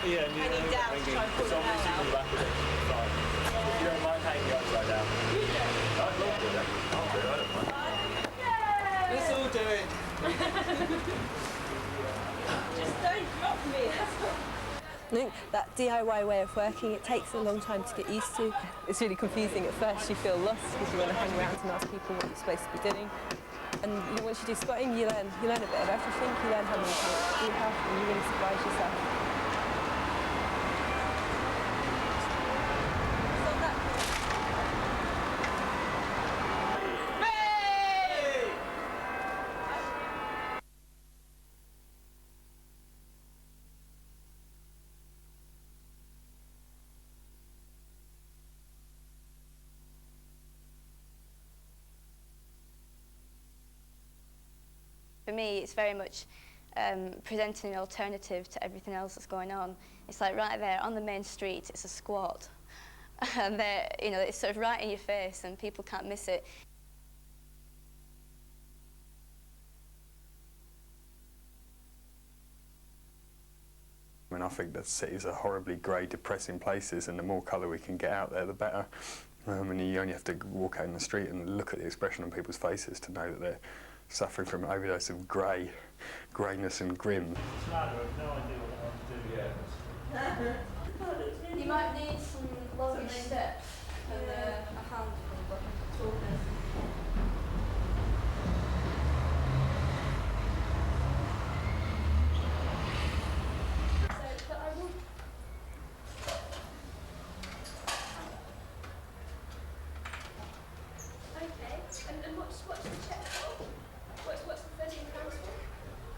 Yeah, hanging down to try and pull the hair out. Back a bit. Fine. If you don't mind hanging upside down. I'll do it. I don't mind. Let's all do it. Just don't drop me, that's all. I think that DIY way of working, it takes a long time to get used to. It's really confusing. At first you feel lost because you want to hang around and ask people what you're supposed to be doing. And once you do spotting, you learn a bit of everything. You learn how many talents you have and you really surprise yourself. For me, it's very much presenting an alternative to everything else that's going on. It's like right there on the main street, it's a squat. And it's sort of right in your face and people can't miss it. I mean, I think that cities are horribly grey, depressing places, and the more colour we can get out there, the better. And you only have to walk out in the street and look at the expression on people's faces to know that they're suffering from an overdose of greyness and grim. No idea what I want to do yet. You might need some longer steps and a handful, but tallness.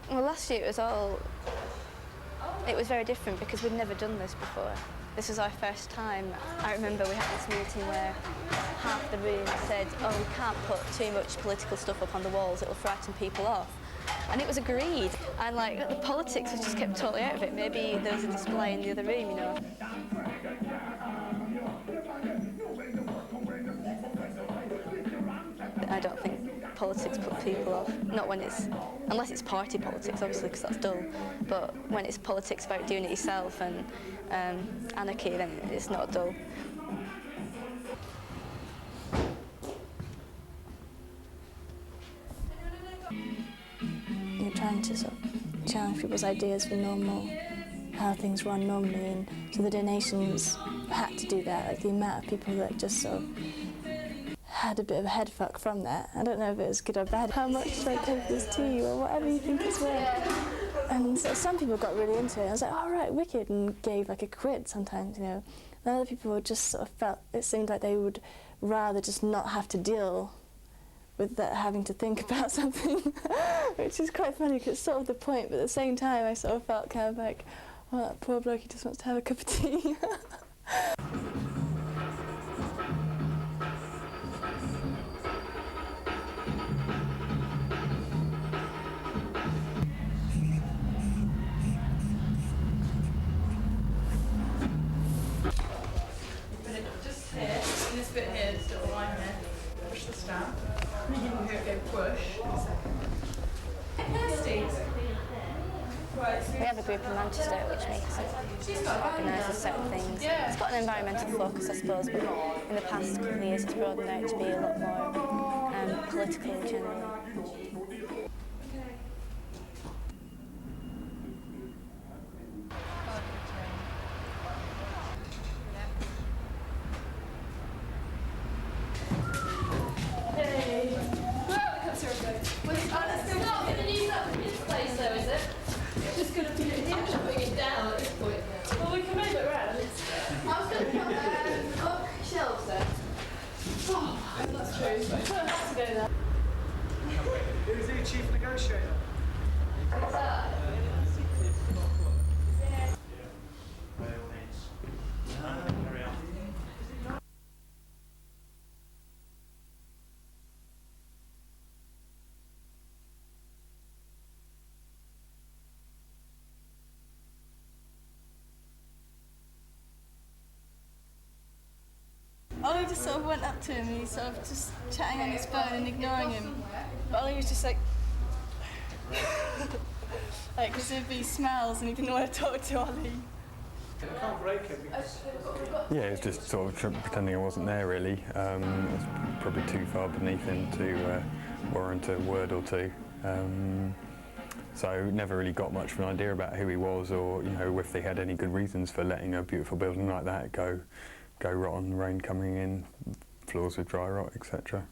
Well, last year it was very different because we'd never done this before. This was our first time. I remember we had this meeting where half the room said, oh, we can't put too much political stuff up on the walls, it'll frighten people off. And it was agreed. And like, the politics was just kept totally out of it. Maybe there was a display in the other room, you know. I don't think politics put people off, not when unless it's party politics, obviously, because that's dull, but when it's politics about doing it yourself and anarchy, then it's not dull. You're trying to sort of challenge people's ideas for normal, how things run normally, and so the donations had to do that, like the amount of people that just sort of had a bit of a head fuck from that. I don't know if it was good or bad. How much should I take this to you, or whatever you think it's worth? And so some people got really into it. I was like, oh, right, wicked, and gave like a quid sometimes, you know. And other people just sort of felt, it seemed like they would rather just not have to deal with that, having to think about something, which is quite funny because it's sort of the point, but at the same time I sort of felt kind of like, well, that poor bloke, he just wants to have a cup of tea. Just here, in this bit here, this little line here, push the stamp, and you can hear it go push. We have a group in Manchester which makes it organises certain things. It's got an environmental focus, I suppose, but in the past couple of years it's broadened out to be a lot more political generally. Who's the chief negotiator? Ollie just sort of went up to him and he's sort of just chatting on his phone and ignoring him. But Ollie was just like, like as if he smells and he didn't want to talk to Ollie. I can't break it because... Yeah, it's just sort of pretending I wasn't there really. It's probably too far beneath him to warrant a word or two. So never really got much of an idea about who he was, or if they had any good reasons for letting a beautiful building like that go rotten, rain coming in, floors with dry rot, etc.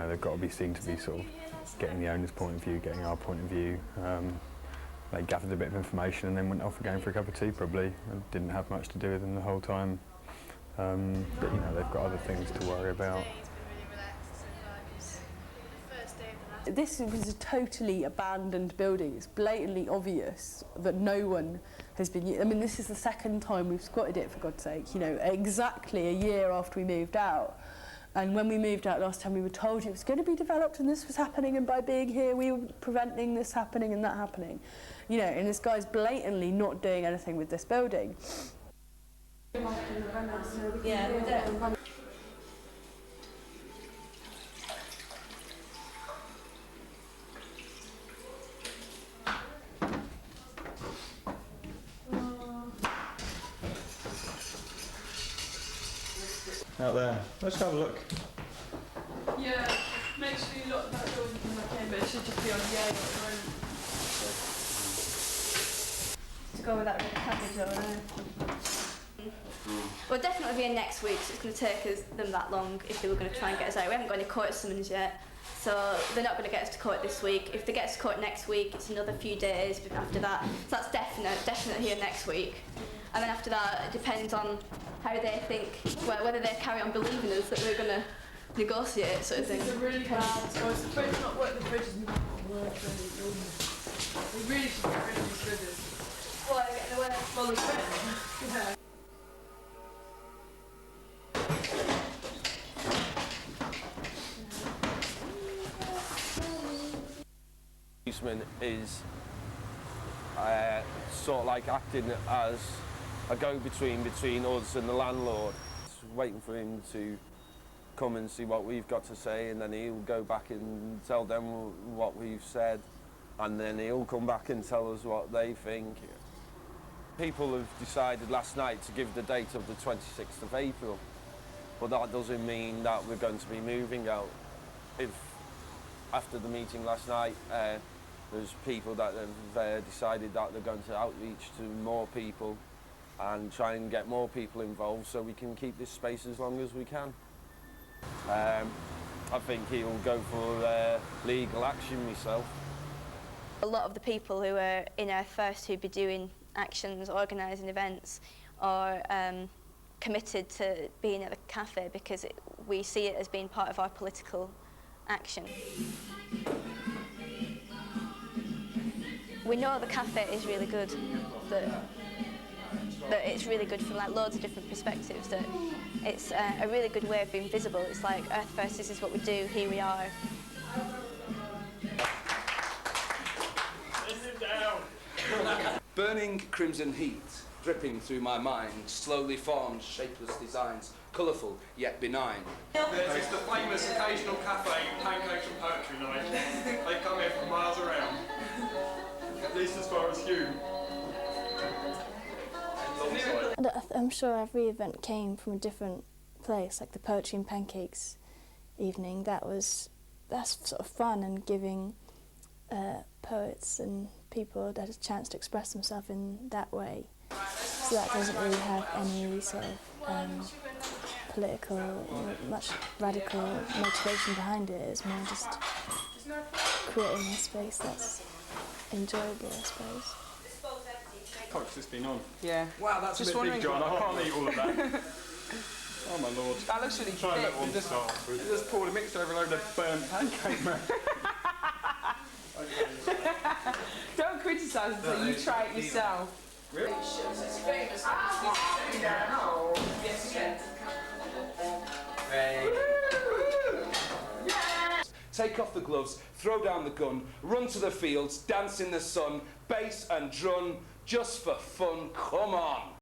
They've got to be seen to be sort of getting the owner's point of view, getting our point of view. They gathered a bit of information and then went off again for a cup of tea probably. And didn't have much to do with them the whole time. But they've got other things to worry about. This was a totally abandoned building. It's blatantly obvious that no one has been... I mean, this is the second time we've squatted it, for God's sake, exactly a year after we moved out. And when we moved out last time, we were told it was going to be developed and this was happening, and by being here, we were preventing this happening and that happening. And this guy's blatantly not doing anything with this building. Yeah, we don't. Out there. Let's have a look. Yeah, make sure you lock that door when you come back in, but it should just be on the at the moment. To go with that red cabbage over there. We'll definitely be in next week, so it's going to take them that long if they were going to try and get us out. We haven't got any court summons yet, so they're not going to get us to court this week. If they get us to court next week, it's another few days after that. So that's definitely here next week. And then after that, it depends on how they think, whether they carry on believing us that we're going to negotiate, sort of thing. It's a really bad choice. The bridge not work, the bridge is not work. We really should get rid of these bridges. Why, they're getting away? Well, the bridge. Yeah. Policeman is sort of like acting as a go-between between us and the landlord. Just waiting for him to come and see what we've got to say, and then he'll go back and tell them what we've said, and then he'll come back and tell us what they think. People have decided last night to give the date of the 26th of April, but that doesn't mean that we're going to be moving out. If after the meeting last night there's people that have decided that they're going to outreach to more people and try and get more people involved so we can keep this space as long as we can. I think he'll go for legal action myself. A lot of the people who are in our first who'd be doing actions, organising events, are committed to being at the cafe because we see it as being part of our political action. We know the cafe is really good, that it's really good from loads of different perspectives, that it's a really good way of being visible. It's like Earth First, this is what we do, here we are. Burning crimson heat, dripping through my mind, slowly formed shapeless designs, colourful yet benign. It's the famous OKasional cafe, pancakes and poetry night. They come here from miles around, at least as far as Hume. I'm sure every event came from a different place, like the Poetry and Pancakes evening. That's sort of fun, and giving poets and people a chance to express themselves in that way. So that doesn't really have any sort of political, much radical motivation behind it. It's more just creating a space that's enjoyable, I suppose. Cock's just been on. Yeah. Wow, that's just a bit big, John. I can't eat all of that. Oh my lord. That looks really Try thick. that one to start with. Just poured a mixture over a load of burnt pancake, man. Don't criticise until you try it yourself. Really? Take off the gloves, throw down the gun, run to the fields, dance in the sun, bass and drum, just for fun, come on.